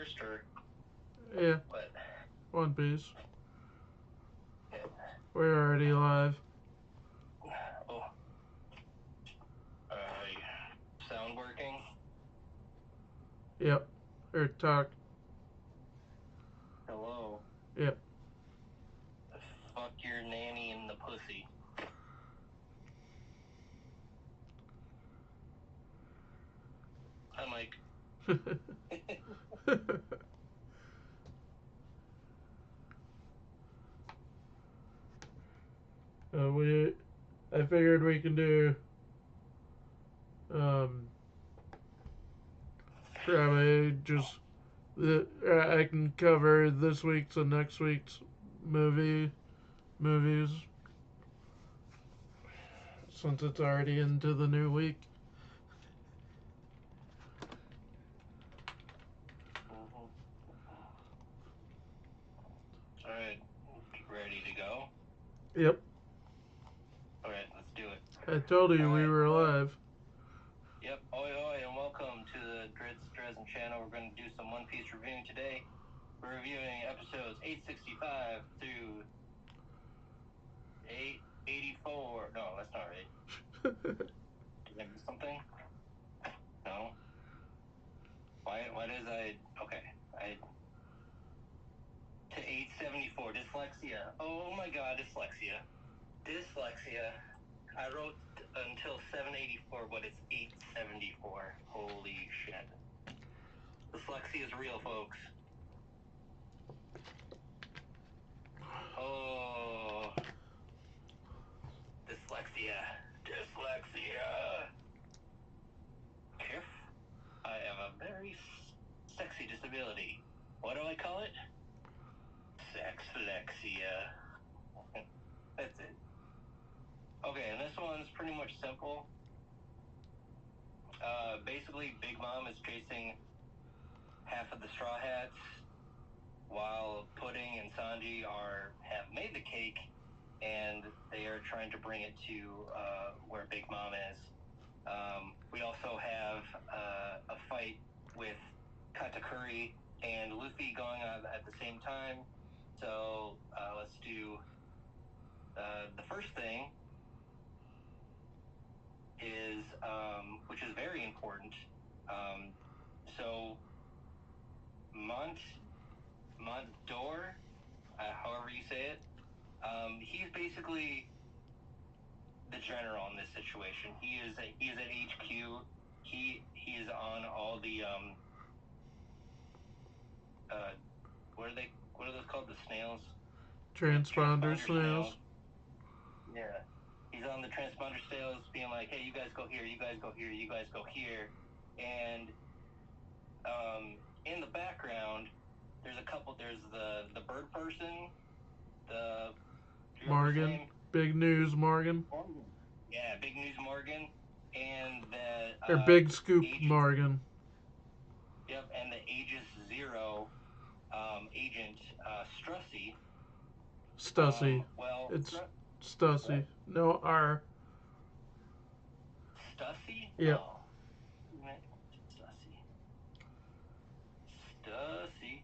first, or Yeah, what? One Piece. Yeah. We're already live. Oh, uh, sound working? Yep. Or talk. Hello. Yep. Fuck your nanny in the pussy. Hi, Mike. we. I figured we can do. Um. Probably just. I can cover this week's and next week's movies since it's already into the new week. Mm-hmm. All right, ready to go? Yep. All right, let's do it. I told All you we right. were live. Yep. Oi, oi, and welcome to the Dritz Dresden channel. We're going to do some One Piece reviewing today. We're reviewing episodes 865 through 884. No, that's not right. Did I miss something? No. Why does okay. I to 874 dyslexia. Oh my god, dyslexia. Dyslexia. I wrote until 784, but it's 874. Holy shit. Dyslexia is real, folks. Oh, dyslexia. Dyslexia. Kiff. I have a very sexy disability. What do I call it? Sexlexia. That's it. Okay, and this one's pretty much simple. Basically, Big Mom is chasing half of the Straw Hats, while Pudding and Sanji have made the cake, and they are trying to bring it to where Big Mom is. We also have a fight with Katakuri and Luffy going on at the same time. So let's do the first thing is, which is very important. So Montdor, however you say it, he's basically the general in this situation. He is at HQ. He is on all the what are those called? The snails. Transponder snails. Yeah. He's on the transponder snails being like, hey, you guys go here, you guys go here, you guys go here. And in the background, there's the bird person, the Morgan. Big News Morgan. Yeah, Big News Morgan. And Or Big Scoop Aegis, Morgan. Yep, and the Aegis Zero agent, Stussy. Stussy. It's Stussy. No R. Stussy? Yep. Oh. Stussy.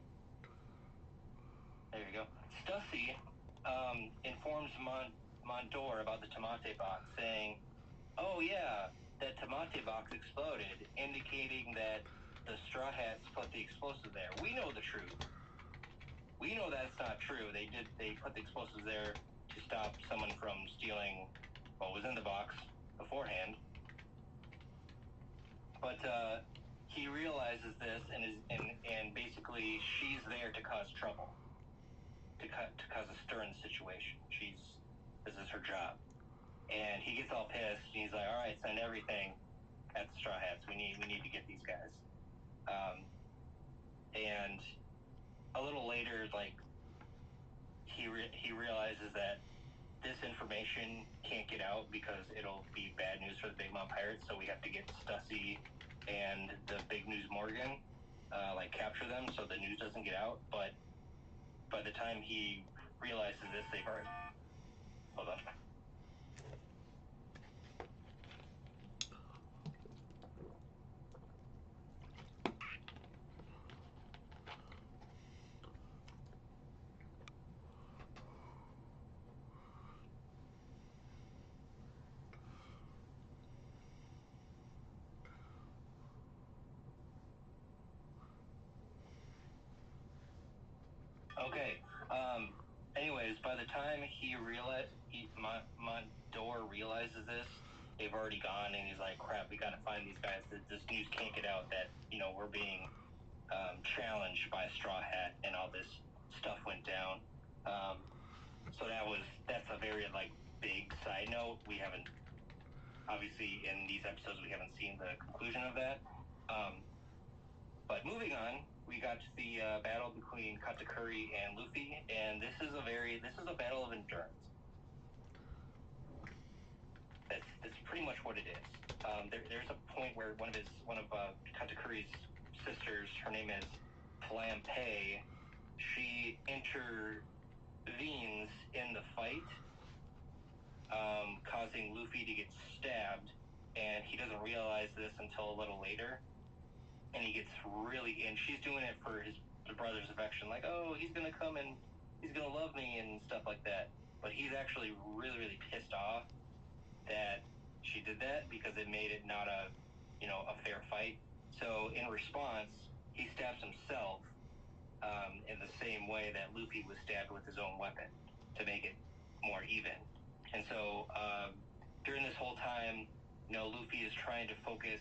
There you go. Stussy informs Mondor about the Tamate box, saying, oh yeah, that Tamate box exploded, indicating that the Straw Hats put the explosive there. We know the truth. We know that's not true. They put the explosives there to stop someone from stealing what was in the box beforehand. But he realizes this and basically she's there to cause trouble, to cause a stir in the situation. This is her job. And he gets all pissed and he's like, all right, send everything at the Straw Hats. We need to get these guys. And a little later, like, he realizes that this information can't get out because it'll be bad news for the Big Mom Pirates, so we have to get Stussy and the Big News Morgan, capture them so the news doesn't get out. But by the time he realizes this, they've already... Hold on. Um, anyways, by the time Mondor realizes this, they've already gone, and he's like, "Crap, we gotta find these guys. This news can't get out that we're being challenged by Straw Hat, and all this stuff went down." So that's a very big side note. We haven't obviously in these episodes we haven't seen the conclusion of that. But moving on, we got the battle between Katakuri and Luffy, and this is a battle of endurance. That's pretty much what it is. There's a point where one of Katakuri's sisters, her name is Flampe, she intervenes in the fight, causing Luffy to get stabbed, and he doesn't realize this until a little later. And he gets and she's doing it for his brother's affection, like, oh, he's gonna come and he's gonna love me and stuff like that. But he's actually really, really pissed off that she did that because it made it not a fair fight. So in response, he stabs himself in the same way that Luffy was stabbed with his own weapon to make it more even. And so during this whole time, Luffy is trying to focus.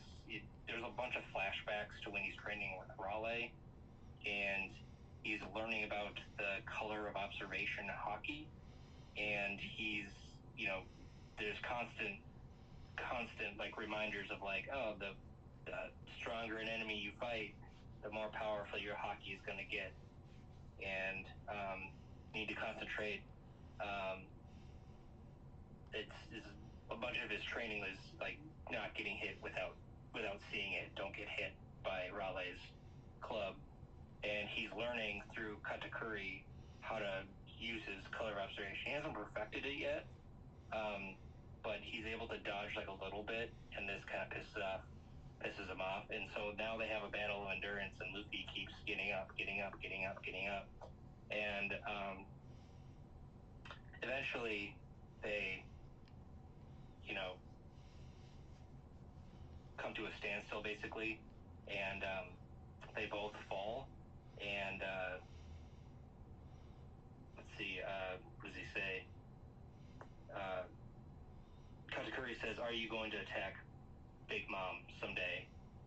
There's a bunch of flashbacks to when he's training with Raleigh, and he's learning about the color of observation Haki, and he's, there's constant reminders of the stronger an enemy you fight, the more powerful your Haki is going to get, and need to concentrate. It's a bunch of his training is not getting hit without seeing it. Don't get hit by Raleigh's club, and he's learning through Katakuri how to use his color observation. He hasn't perfected it yet, but he's able to dodge a little bit, and this kind of pisses him off. And so now they have a battle of endurance, and Luffy keeps getting up, and eventually they come to a standstill basically, and they both fall. And let's see, what does he say? Katakuri says, "Are you going to attack Big Mom someday?"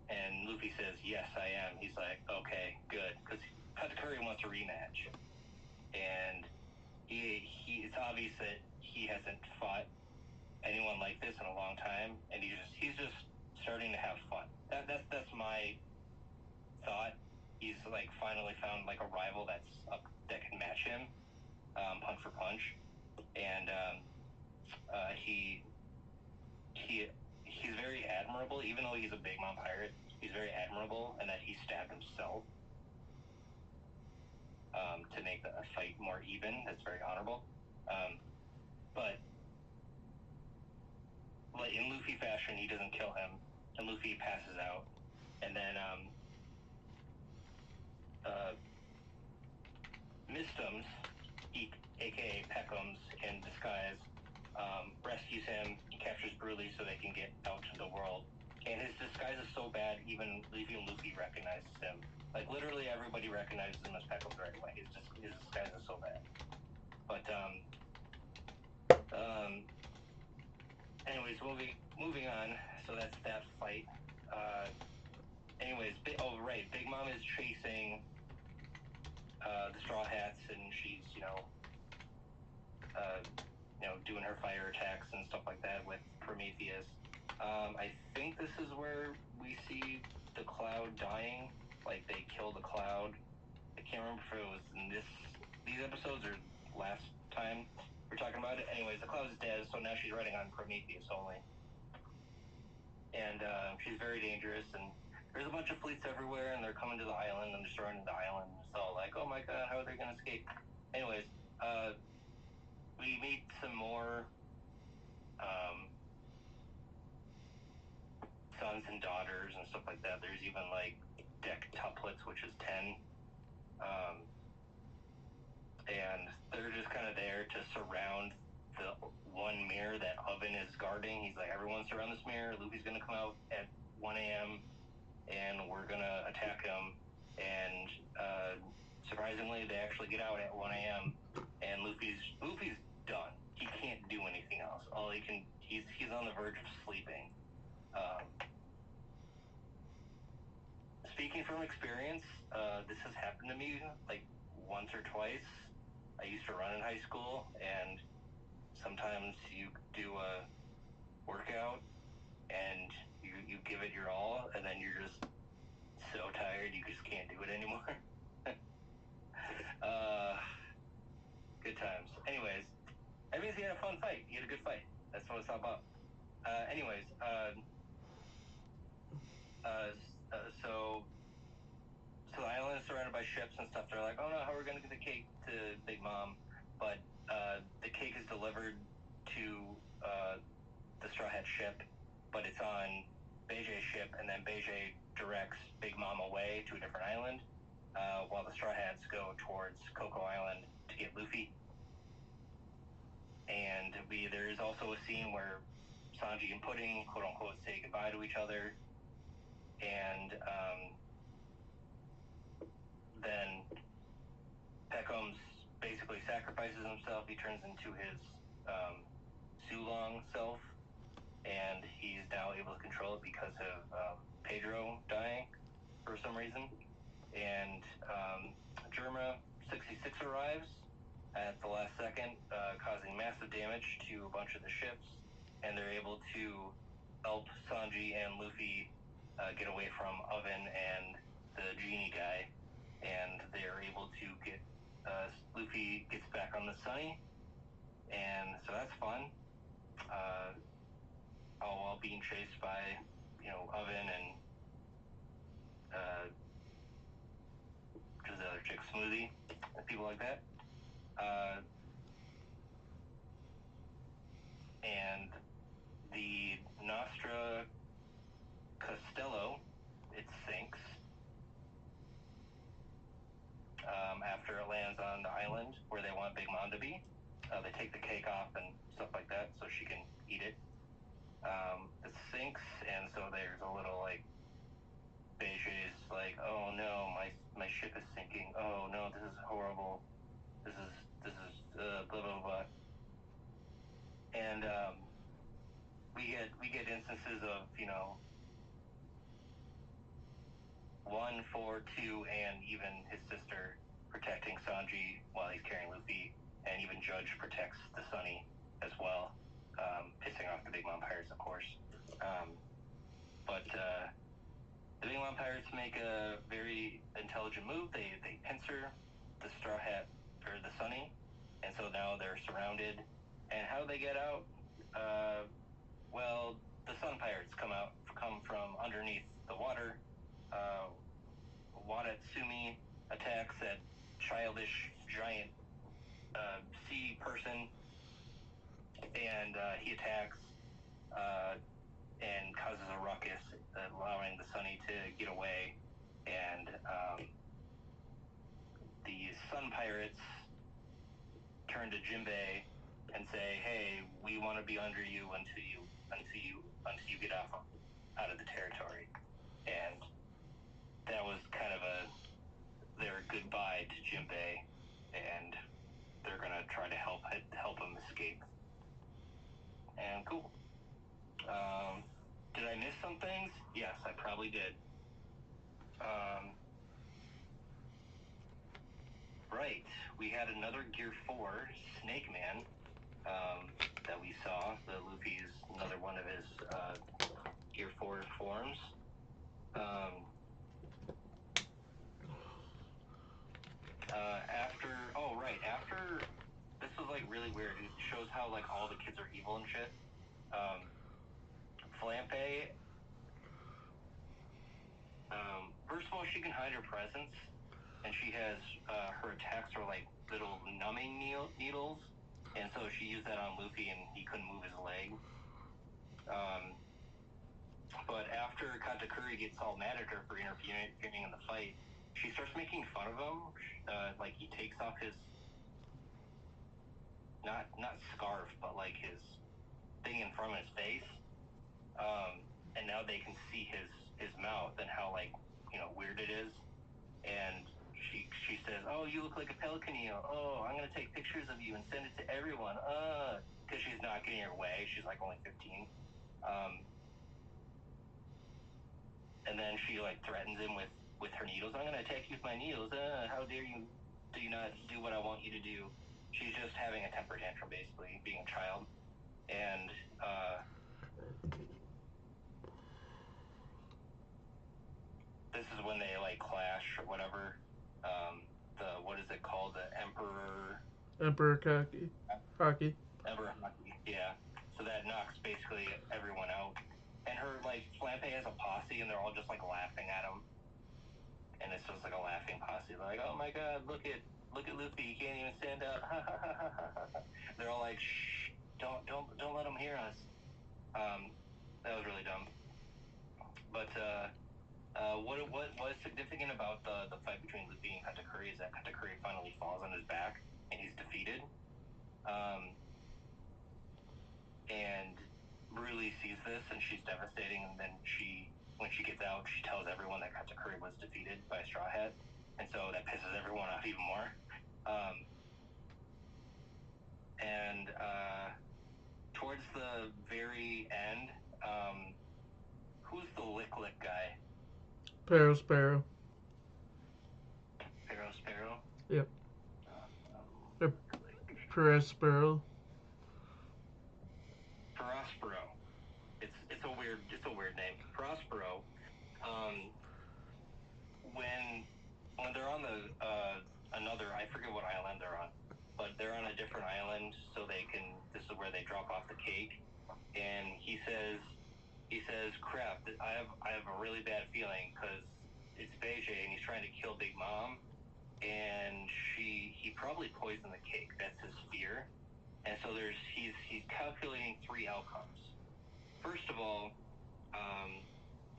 And Luffy says, "Yes, I am." He's like, "Okay, good," because Katakuri wants a rematch, and it's obvious that he hasn't fought anyone like this in a long time, and he's just starting to have fun. That's my thought. He's finally found a rival that can match him, punch for punch, and he's very admirable. Even though he's a Big Mom pirate, he's very admirable, and that he stabbed himself to make the fight more even. That's very honorable. But in Luffy fashion, he doesn't kill him, and Luffy passes out, and then Mistums, aka Peckums in disguise, rescues him, captures Broly so they can get out to the world. And his disguise is so bad, even Luffy recognizes him. Literally everybody recognizes him as Peckums right away. His disguise is so bad. But anyways, moving on. So that's that fight. Anyways, Big Mom is chasing the Straw Hats, and she's doing her fire attacks and stuff like that with Prometheus. I think this is where we see the Cloud dying. They kill the Cloud. I can't remember if it was in these episodes or last time we're talking about it. Anyways, the Cloud is dead, so now she's riding on Prometheus only, and she's very dangerous. And there's a bunch of fleets everywhere, and they're coming to the island and destroying the island. It's all like, oh my god, how are they gonna escape? Anyways, we meet some more sons and daughters and stuff like that. There's even dectuplets, which is 10. And they're just kind of there to surround the one mirror that Oven is guarding. He's like, everyone surround this mirror. Luffy's gonna come out at 1 a.m. and we're gonna attack him. And surprisingly, they actually actually get out at 1 a.m. and Luffy's done. He can't do anything else. All he can, he's on the verge of sleeping. Speaking from experience, this has happened to me like once or twice. I used to run in high school, and sometimes you do a workout and you give it your all, and then you're just so tired you just can't do it anymore. Good times. Anyways, that means he had a fun fight. He had a good fight. That's what it's all about. So the island is surrounded by ships and stuff. They're like, oh no, how are we gonna get the cake to Big Mom? But the cake is delivered to the Straw Hat ship, but it's on Beijei's ship, and then Beijei directs Big Mom away to a different island, while the Straw Hats go towards Coco Island to get Luffy. And there is also a scene where Sanji and Pudding, quote unquote, say goodbye to each other, and then Peckhams basically sacrifices himself. He turns into his Sulong self, and he's now able to control it because of Pedro dying for some reason. And Germa 66 arrives at the last second, causing massive damage to a bunch of the ships, and they're able to help Sanji and Luffy get away from Oven and the genie guy, and they're able to get Luffy gets back on the Sunny, and so that's fun. All while being chased by, Oven and just the other chick, Smoothie, and people like that. And the Nostra Costello, it sinks after it lands on the island where they want Big Mom to be. They take the cake off and stuff like that so she can eat it. It sinks, and so there's a little like Beijei's like, oh no, my ship is sinking. Oh no, this is horrible. This is blah blah blah. And we get instances of 1, 4, 2, and even his sister protecting Sanji while he's carrying Luffy, and even Judge protects the Sunny as well, pissing off the Big Mom Pirates, of course. But the Big Mom Pirates make a very intelligent move. They pincer the Straw Hat, or the Sunny, and so now they're surrounded. And how do they get out? Well, the Sun Pirates come from underneath the water. Wadatsumi attacks that childish giant sea person, and he attacks and causes a ruckus, allowing the Sunny to get away. And the Sun Pirates turn to Jinbei and say, "Hey, we want to be under you until you get out of the territory." And that was kind of their goodbye to Jinbei, and they're gonna try to help him escape. And cool. Did I miss some things? Yes, I probably did. Right, we had another Gear 4 Snake Man that we saw. The Luffy's another one of his Gear 4 forms. After this was like really weird. It shows how like all the kids are evil and shit. Flampe, first of all, she can hide her presence, and she has her attacks are like little numbing needles, and so she used that on Luffy, and he couldn't move his leg. But after Katakuri gets all mad at her for interfering in the fight, she starts making fun of him. Like he takes off his not scarf, but like his thing in front of his face, and now they can see his mouth and how like weird it is. And she says, "Oh, you you look like a pelican eel. Oh, I'm gonna take pictures of you and send it to everyone. Because she's not getting her way. She's like only 15. And then she like threatens him with her needles. I'm gonna attack you with my needles. How dare you? Do you not do what I want you to do? She's just having a temper tantrum, basically, being a child. And this is when they like clash or whatever. What is it called? The Emperor Hockey. Emperor Hockey. Yeah. So that knocks basically everyone out. And her like Flampe has a posse, and they're all just like laughing at him. And it's just like a laughing posse, like, oh my god, look at Luffy, he can't even stand up. They're all like, shh, don't let him hear us. That was really dumb. But what was significant about the fight between Luffy and Katakuri is that Katakuri finally falls on his back and he's defeated. And Ruli sees this and she's devastating, and then when she gets out, she tells everyone that Katakuri was defeated by Straw Hat, and so that pisses everyone off even more. Towards the very end, who's the Lick guy? Sparrow. Sparrow? Yep. Sparrow. Prospero. It's a weird name. Prospero. When they're on the another, I forget what island they're on, but they're on a different island, so this is where they drop off the cake, and he says, crap, I have a really bad feeling because it's Beijing and he's trying to kill Big Mom, and he probably poisoned the cake. That's his fear. And so he's calculating three outcomes. First of all,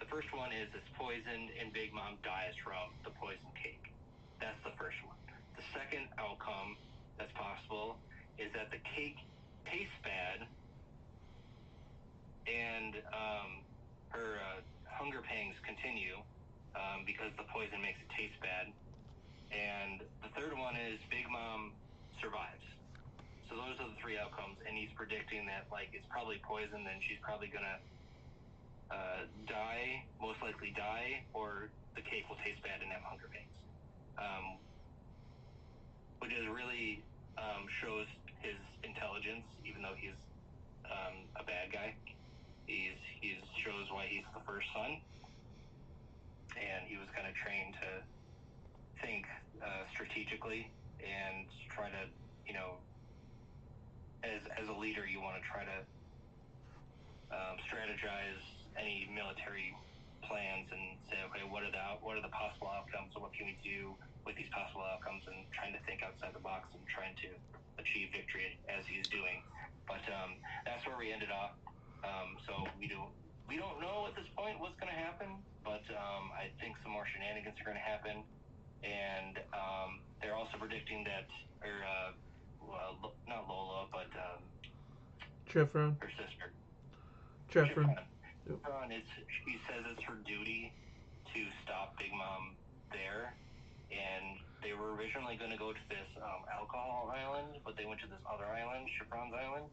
the first one is it's poisoned and Big Mom dies from the poisoned cake. That's the first one. The second outcome that's possible is that the cake tastes bad and her hunger pangs continue because the poison makes it taste bad. And the third one is Big Mom survives. So those are the three outcomes, and he's predicting that like it's probably poison, and she's probably gonna die, most likely die, or the cake will taste bad and have hunger pains. Which is really shows his intelligence, even though he's a bad guy. He shows why he's the first son, and he was kind of trained to think strategically and try to, as a leader, you want to try to strategize any military plans and say, okay, what are the possible outcomes, and what can we do with these possible outcomes, and trying to think outside the box and trying to achieve victory as he's doing. But that's where we ended up. So we don't know at this point what's going to happen, but I think some more shenanigans are going to happen, and they're also predicting that, not Lola, but Chifron. her sister. Chifron. She says it's her duty to stop Big Mom there, and they were originally going to go to this alcohol island, but they went to this other island, Chifron's Island,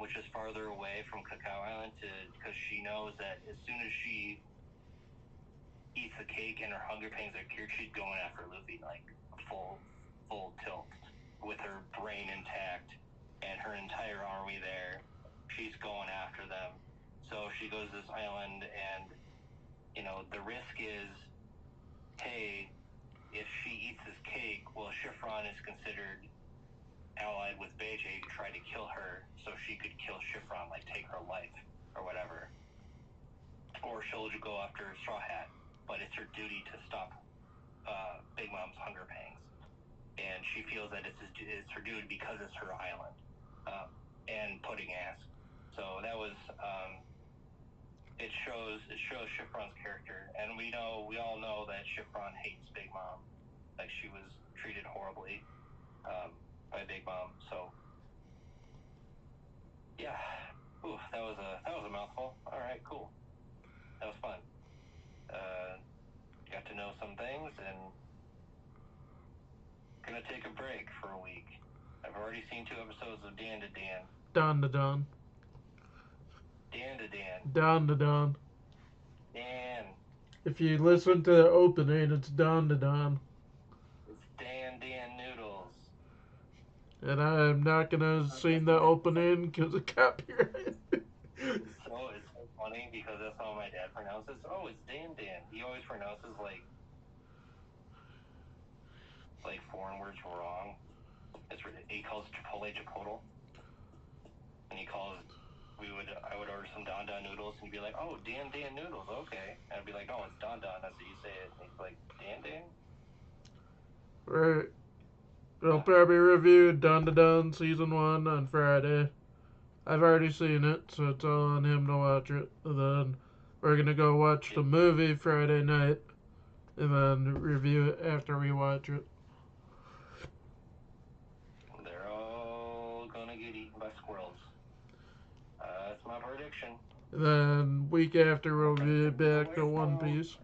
which is farther away from Cacao Island, because she knows that as soon as she eats the cake and her hunger pangs are cured, she's going after Luffy like full tilt with her brain intact and her entire army there. She's going after them. So she goes to this island, and the risk is, hey, if she eats this cake, well, Chiffron is considered allied with Beijing to try to kill her, so she could kill Chiffron, like take her life or whatever. Or she'll go after Straw Hat, but it's her duty to stop Big Mom's hunger pangs, and she feels that it's her duty because it's her island. And Pudding asks. So that was it shows Chiffron's character, and we all know that Chiffron hates Big Mom, like she was treated horribly by Big Mom. So yeah, that was a mouthful. All right, cool. That was fun. Got to know some things, and gonna take a break for a week. I've already seen 2 episodes of Dan to Dan. Don to Don. Dan to Dan. Don to Don. Dan. If you listen to the opening, it's Don to Don. It's Dan Noodles. And I'm not gonna sing the opening because of copyright. It's so funny because that's how my dad pronounces. Oh, it's Dan. He always pronounces like foreign words wrong. He calls Chipotle, and I would order some Don noodles, and he'd be like, oh, Dan noodles, okay. And I'd be like, no, it's Don. That's how you say it. And he's like, Dan. Right. We'll probably review Don to Don season 1 on Friday. I've already seen it, so it's all on him to watch it. And then we're gonna go watch the movie Friday night, and then review it after we watch it. They're all gonna get eaten by squirrels. That's my prediction. And then week after we'll be back to One Piece.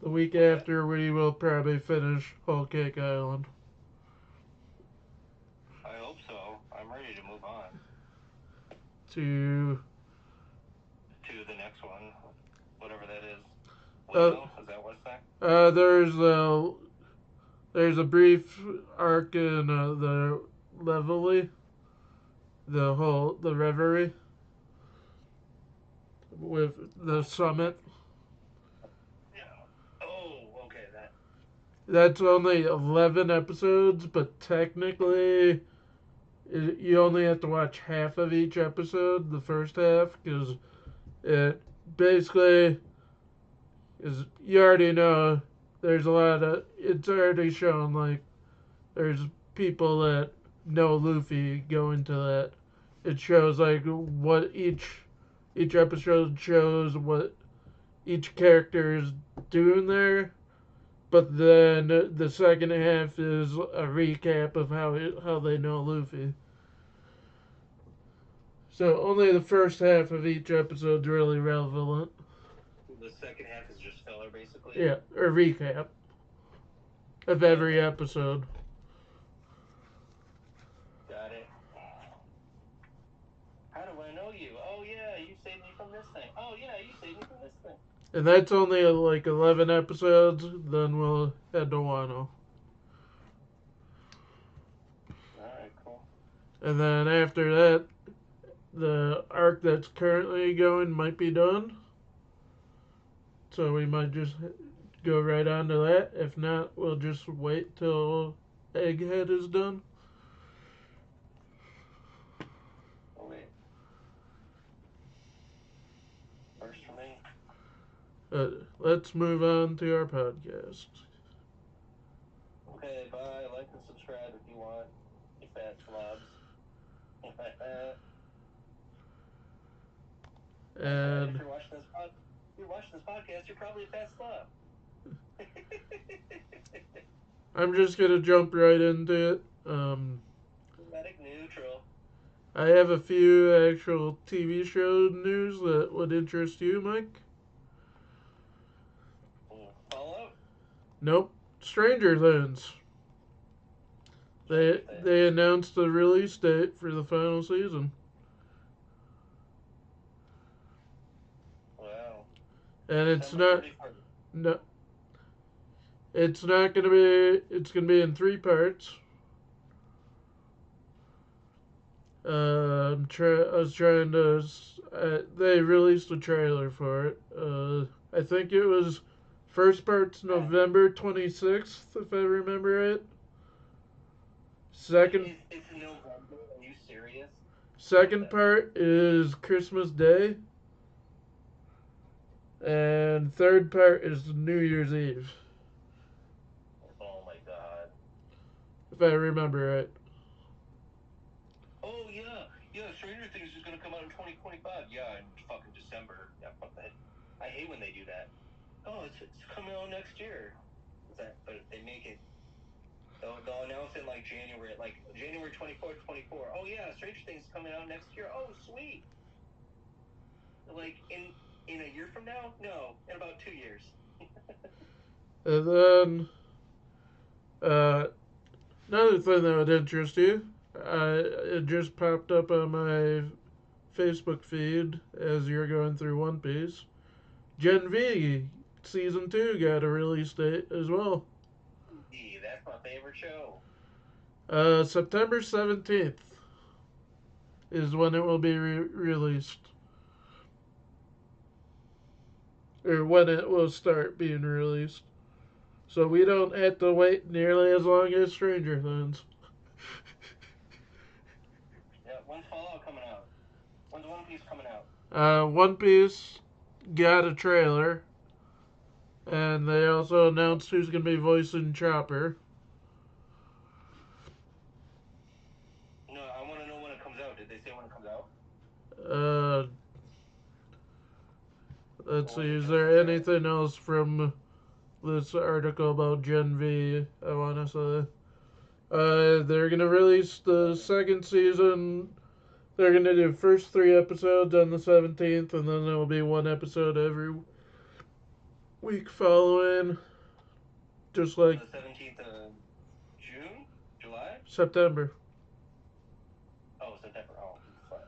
The week after we will probably finish Whole Cake Island. I hope so. I'm ready to move on. To the next one. Whatever that is. Is that what's that? There's a brief arc in the Levelly. The Reverie. With the summit. That's only 11 episodes, but technically, you only have to watch half of each episode, the first half, because it basically is, you already know, there's a lot of, it's already shown, like, there's people that know Luffy go into that. It shows, like, what each episode shows what each character is doing there. But then the second half is a recap of how they know Luffy. So only the first half of each episode is really relevant. The second half is just filler, basically? Yeah, a recap of every episode. Got it. How do I know you? Oh, yeah, you saved me from this thing. Oh, yeah, you saved me from this thing. And that's only like 11 episodes, then we'll head to Wano. Alright, cool. And then after that, the arc that's currently going might be done. So we might just go right on to that. If not, we'll just wait till Egghead is done. Okay. First for me. Let's move on to our podcast. Okay, bye. Like and subscribe if you want. You fat slobs. And if you're watching this podcast, you're probably a fat slob. I'm just gonna jump right into it. Thematic neutral. I have a few actual TV show news that would interest you, Mike. Fallout? Nope. Stranger Things. They announced the release date for the final season. Wow. And it's not gonna be, it's gonna be in 3 parts. I was trying to, they released a trailer for it. I think it was, first part's November 26th, if I remember right. Second. It's November. Are you serious? Second part is Christmas Day. And third part is New Year's Eve. Oh my god. If I remember right. Oh yeah. Yeah, Stranger Things is gonna come out in 2025. Yeah, in fucking December. Yeah, fuck that. I hate when they do that. Oh, it's coming out next year. But they make it. They'll announce it like January 24th, 24. Oh yeah, Stranger Things is coming out next year. Oh sweet. Like in a year from now? No, in about 2 years. And then Uh, Another thing that would interest you, it just popped up on my Facebook feed as you're going through One Piece. Gen V season 2 got a release date as well. Gee, that's my favorite show. September 17th is when it will be released. Or when it will start being released. So we don't have to wait nearly as long as Stranger Things. Yeah, when's Fallout coming out? When's One Piece coming out? One Piece got a trailer, and they also announced who's going to be voicing Chopper. No, I want to know when it comes out. Did they say when it comes out? Uh, let's Or was see, it is just there the trailer? anything else from this article about Gen V, I want to say? They're going to release the second season. They're going to do the first 3 episodes on the 17th, and then there will be one episode every week following. Just like The 17th of June? July? September. Oh, September. Oh, fuck.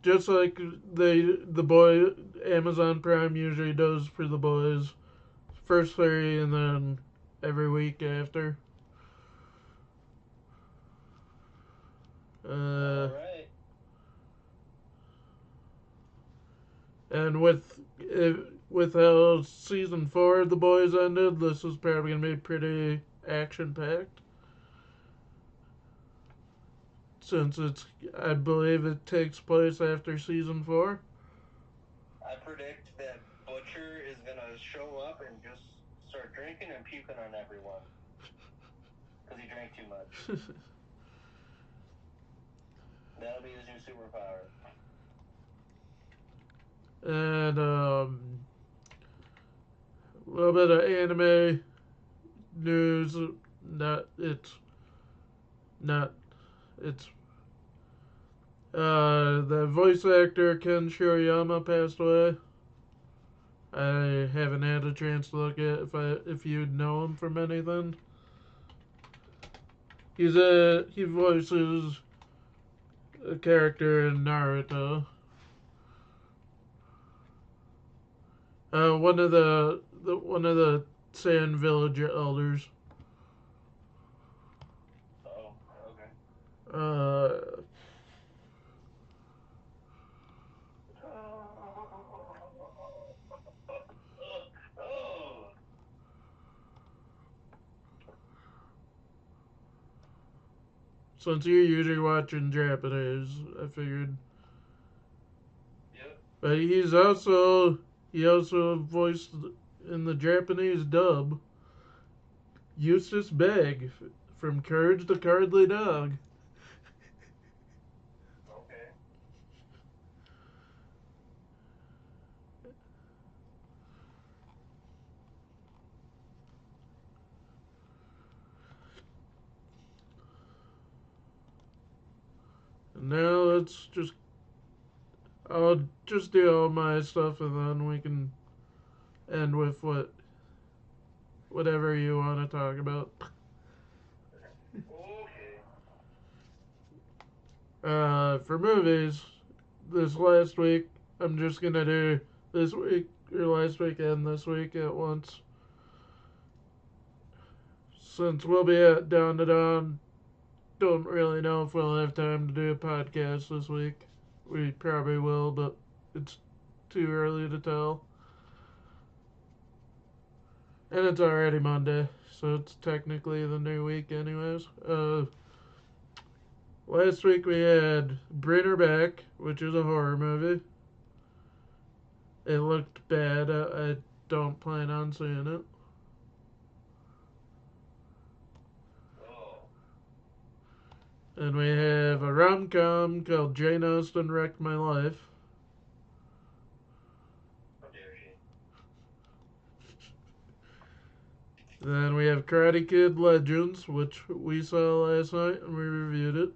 Just like the boy Amazon Prime usually does for the boys. First 3 and then every week after. Alright. And with how season 4 of the boys ended, this is probably gonna be pretty action packed. Since I believe it takes place after season 4. I predict that Butcher is gonna show up and just start drinking and puking on everyone. Because he drank too much. That'll be his new superpower. And a little bit of anime news. Not it's not it's the voice actor Ken Shirayama passed away. I haven't had a chance to look at if you'd know him from anything. He voices a character in Naruto. One of the Sand Village elders. Oh, okay. Uh, Oh. since you're usually watching Japanese, I figured. Yep. But he also voiced in the Japanese dub Eustace Begg from Courage the Cowardly Dog. Okay. And now I'll just do all my stuff and then we can end with whatever you want to talk about. Okay. For movies, this last week, I'm just gonna do this week or last week and this week at once. Since we'll be at Down to Dawn, don't really know if we'll have time to do a podcast this week. We probably will, but it's too early to tell. And it's already Monday, so it's technically the new week, anyways. Last week we had Bring Her Back, which is a horror movie. It looked bad. I don't plan on seeing it. Oh. And we have a rom-com called Jane Austen Wrecked My Life. How dare she? Then we have Karate Kid Legends, which we saw last night and we reviewed it.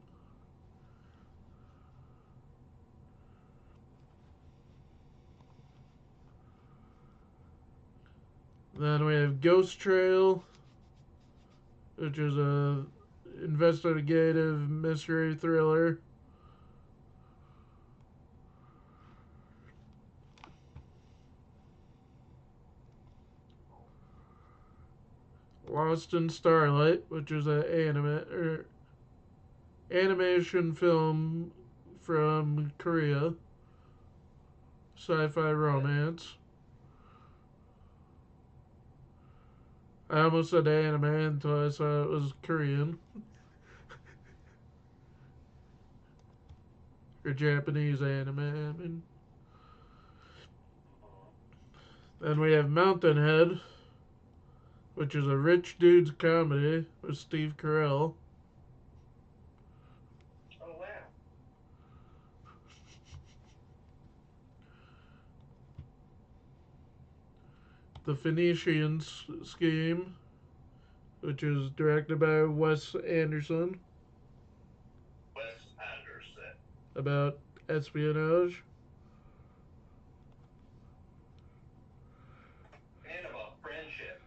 Then we have Ghost Trail, which is a investigative mystery thriller. Lost in Starlight, which is an animation film from Korea, sci-fi romance. I almost said anime until I saw it was Korean or Japanese anime. I mean, then we have Mountainhead, which is a rich dude's comedy with Steve Carell. Oh, wow. The Phoenician Scheme, which is directed by Wes Anderson, Wes Anderson. about espionage. And about friendship.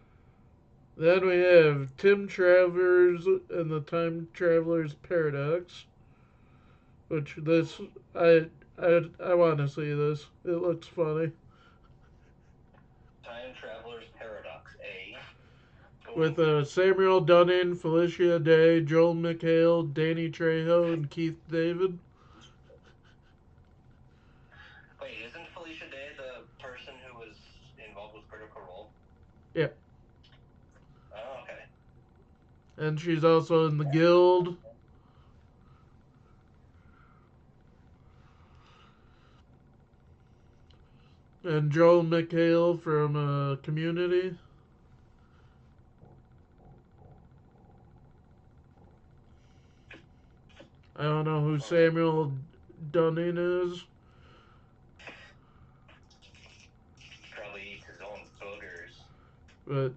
Then we have Tim Travers and the Time Traveler's Paradox, which this I want to see this. It looks funny. Time Traveler's Paradox, A. With Samuel Dunning, Felicia Day, Joel McHale, Danny Trejo, and Keith David. Wait, isn't Felicia Day the person who was involved with Critical Role? Yeah. Oh, okay. And she's also in The Guild. And Joel McHale from Community. I don't know who Samuel Dunning is. Probably eats his own boogers. But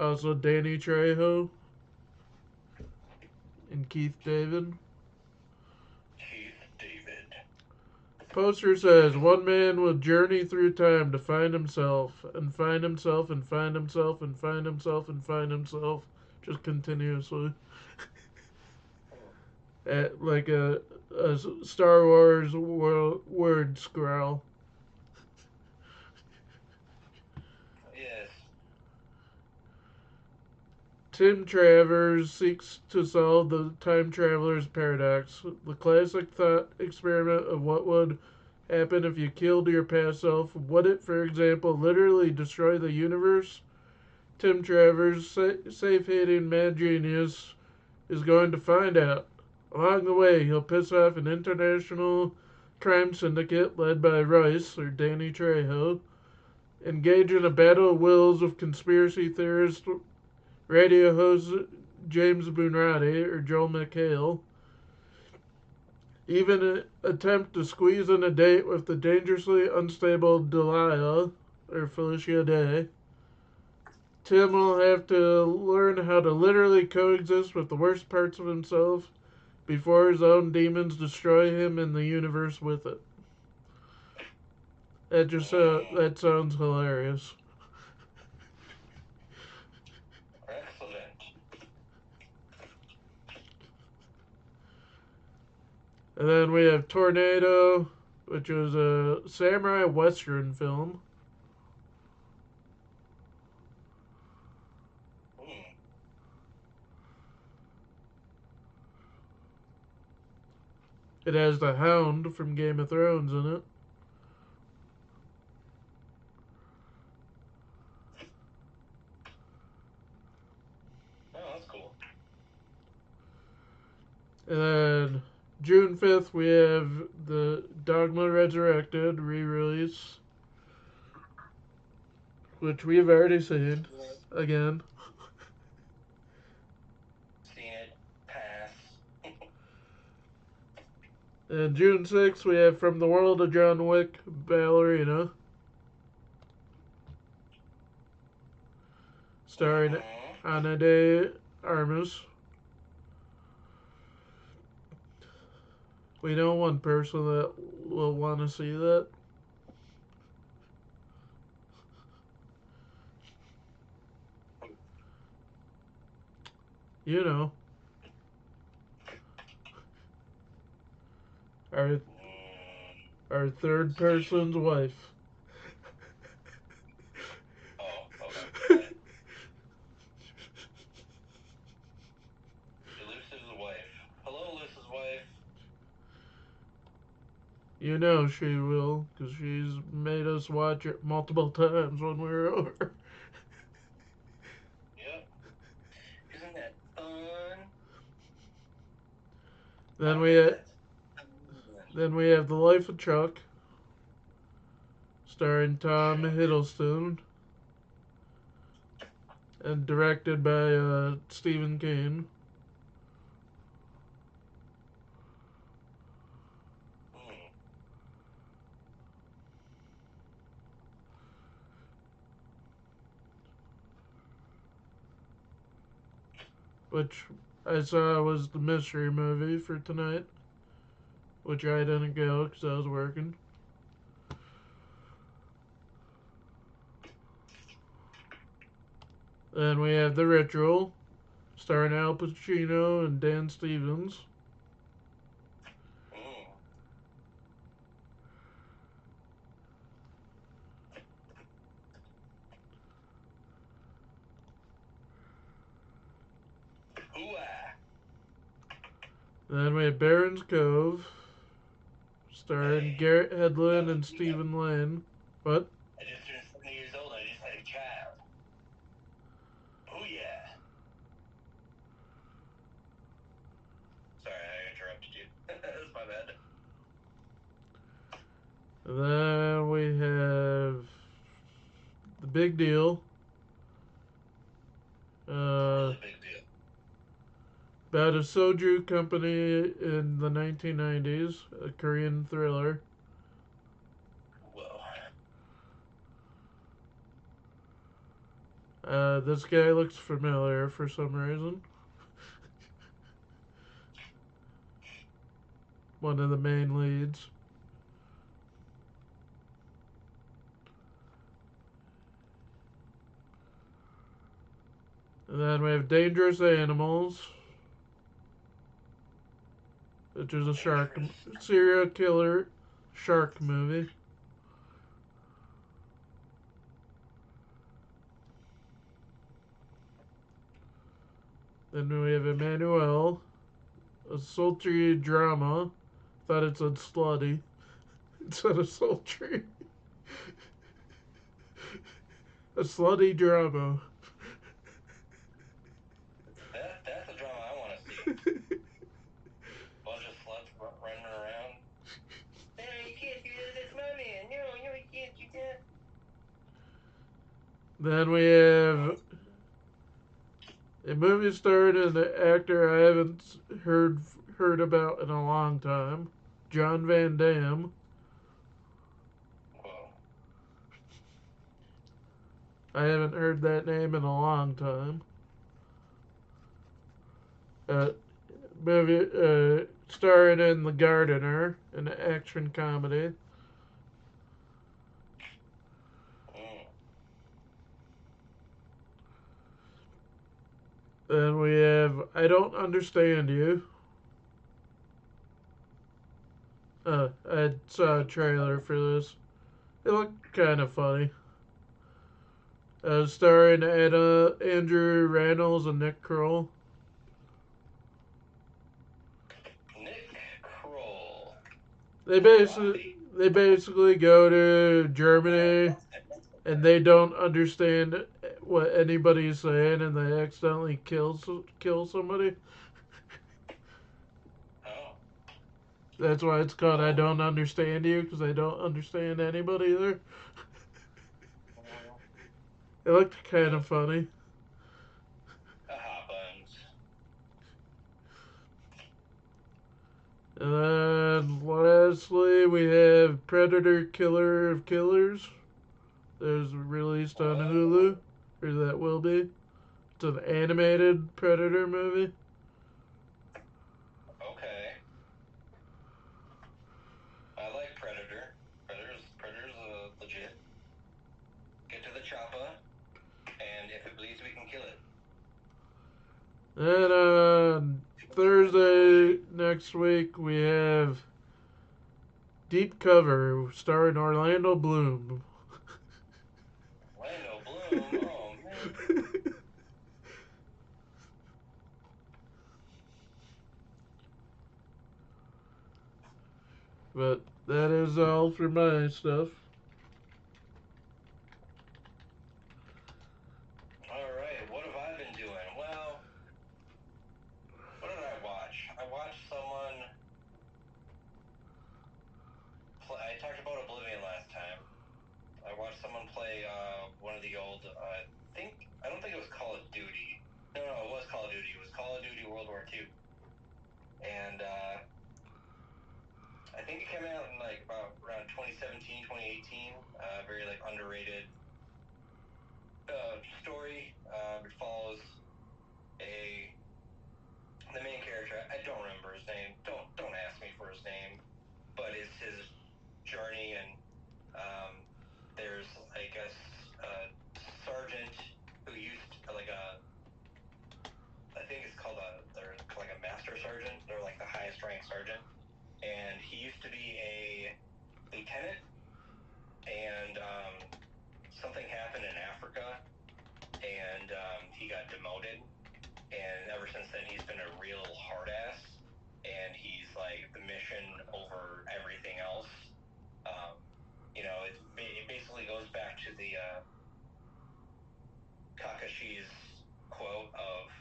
also Danny Trejo and Keith David. Keith David. Poster says one man will journey through time to find himself and find himself and find himself and find himself and find himself just continuously. Like a Star Wars word scroll. Yes. Tim Travers seeks to solve the time traveler's paradox, the classic thought experiment of what would happen if you killed your past self. Would it, for example, literally destroy the universe? Tim Travers, safe-hating mad genius, is going to find out. Along the way, he'll piss off an international crime syndicate led by Rice, or Danny Trejo, engage in a battle of wills with conspiracy theorist radio host James Boonratti, or Joel McHale, even attempt to squeeze in a date with the dangerously unstable Delilah, or Felicia Day. Tim will have to learn how to literally coexist with the worst parts of himself before his own demons destroy him and the universe with it. That sounds hilarious. Excellent. And then we have Tornado, which is a samurai western film. It has the Hound from Game of Thrones in it. Oh, that's cool. And then June 5th, we have the Dogma Resurrected re-release, which we've already seen again. Seen it. Pass. And June 6th, we have From the World of John Wick, Ballerina, starring Ana de Armas. We know one person that will want to see that. You know, our Mm, our third person's wife. oh, okay. Got it. Elusive's wife. Hello, Elusive's wife. You know she will, 'cause she's made us watch it multiple times when we were over. Yep. Isn't that fun? Then I we think ha- that's fun. then we have The Life of Chuck, starring Tom Chuck. Hiddleston, and directed by Stephen King. Mm. Which I saw was the mystery movie for tonight, which I didn't go because I was working. Then we have The Ritual, starring Al Pacino and Dan Stevens. Mm. Hooah. Then we have Baron's Cove, starring Hey. Garrett Hedlund No, and you know, Stephen Lane. What? I just turned 70 years old. I just had a child. Oh yeah. Sorry, I interrupted you. That's my bad. Then we have The Big Deal, Really big deal. about a soju company in the 1990s, a Korean thriller. Whoa. This guy looks familiar for some reason. One of the main leads. And then we have Dangerous Animals, which is a Dangerous. serial killer shark movie. Then we have Emmanuel, a sultry drama. Thought it said slutty instead of sultry. A slutty drama. That's a drama I want to see. Bunch of sluts running around. No, you can't do that. That's my man. No, you can't do that. Then we have a movie star and an actor I haven't heard about in a long time, John Van Damme. Whoa. I haven't heard that name in a long time. Uh, movie starring in The Gardener, an action comedy. Mm. Then we have I Don't Understand You. I saw a trailer for this. It looked kind of funny. Starring Andrew Rannells and Nick Kroll. Nick Kroll. They basically go to Germany and they don't understand what anybody's saying and they accidentally kill somebody. Oh. That's why it's called I Oh. Don't Understand You, because they don't understand anybody either. It looked kind of funny. Happens. And then lastly, we have Predator Killer of Killers. There's released on Hulu, or that will be. It's an animated Predator movie. Okay. I like Predator. Predator's legit. Get to the chopper, and if it bleeds, we can kill it. And on Thursday next week, we have Deep Cover starring Orlando Bloom. Orlando Bloom. Oh man. But that is all for my stuff. All right. What have I been doing? Well, what did I watch? I watched someone. I talked about Oblivion last time. I watched someone play one of the old. I don't think it was Call of Duty. No, it was Call of Duty. It was Call of Duty World War II, and I think it came out in like about around 2017, 2018. Very like underrated story. It follows the main character. I don't remember his name. Don't ask me for his name, but it's his journey, and there's like a sergeant who used like I think it's called they're like a master sergeant. They're like the highest ranked sergeant, and he used to be a lieutenant, and something happened in Africa, and he got demoted, and ever since then he's been a real hard ass, and he's like the mission over everything else. It basically goes back to the Kakashi's quote of,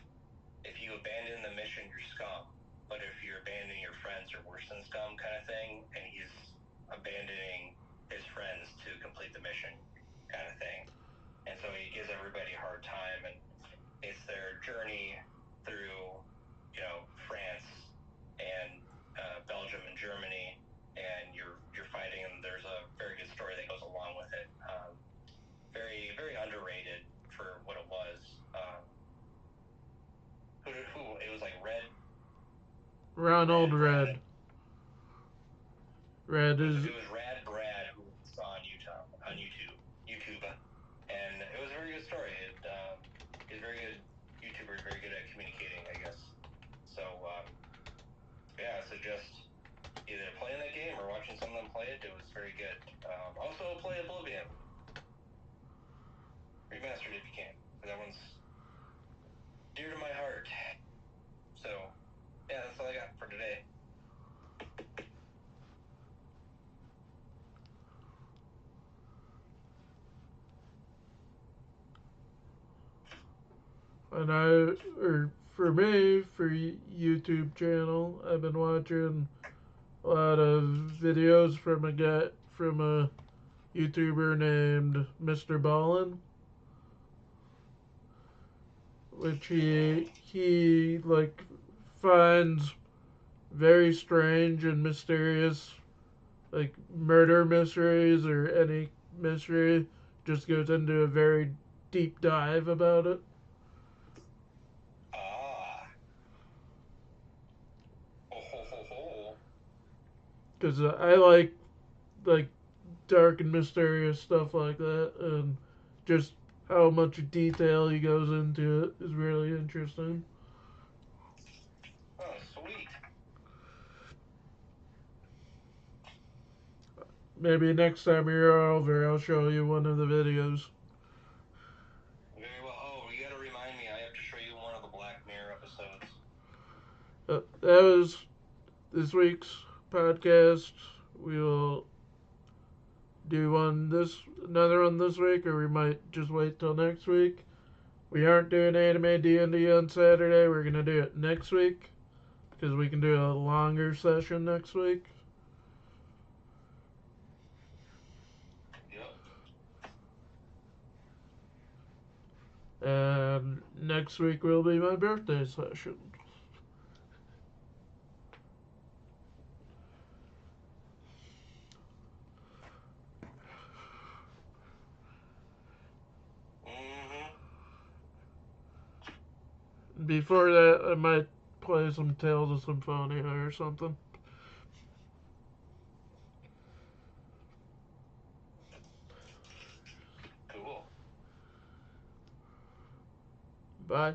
if you abandon the mission, you're scum, but if you abandon your friends, you're worse than scum, kind of thing. And he's abandoning his friends to complete the mission, kind of thing. And so he gives everybody a hard time, and it's their journey through, France and Belgium and Germany, and you're fighting, and there's a very good story that goes along with it. Very, very underrated for what it was. Who it was like Red. Ronald Red. Red is. It was Rad Brad who saw on YouTube, and it was a very good story. He's a very good YouTuber, very good at communicating, I guess. So I suggest either playing that game or watching someone play it. It was very good. Also, play Oblivion. Remastered if you can. That one's dear to my heart. So, yeah, that's all I got for today. And for me, for YouTube channel, I've been watching a lot of videos from a YouTuber named Mr. Ballin, which he like finds very strange and mysterious, like murder mysteries or any mystery. Just goes into a very deep dive about it. Because I like dark and mysterious stuff like that, and just how much detail he goes into it is really interesting. Oh, sweet. Maybe next time you're over, I'll show you one of the videos. Very well. Oh, you gotta remind me. I have to show you one of the Black Mirror episodes. That was this week's podcast. We will do another one this week, or we might just wait till next week. We aren't doing Anime D&D on Saturday. We're gonna do it next week because we can do a longer session next week. Yep. And next week will be my birthday session. Before that, I might play some Tales of Symphonia or something. Cool. Bye.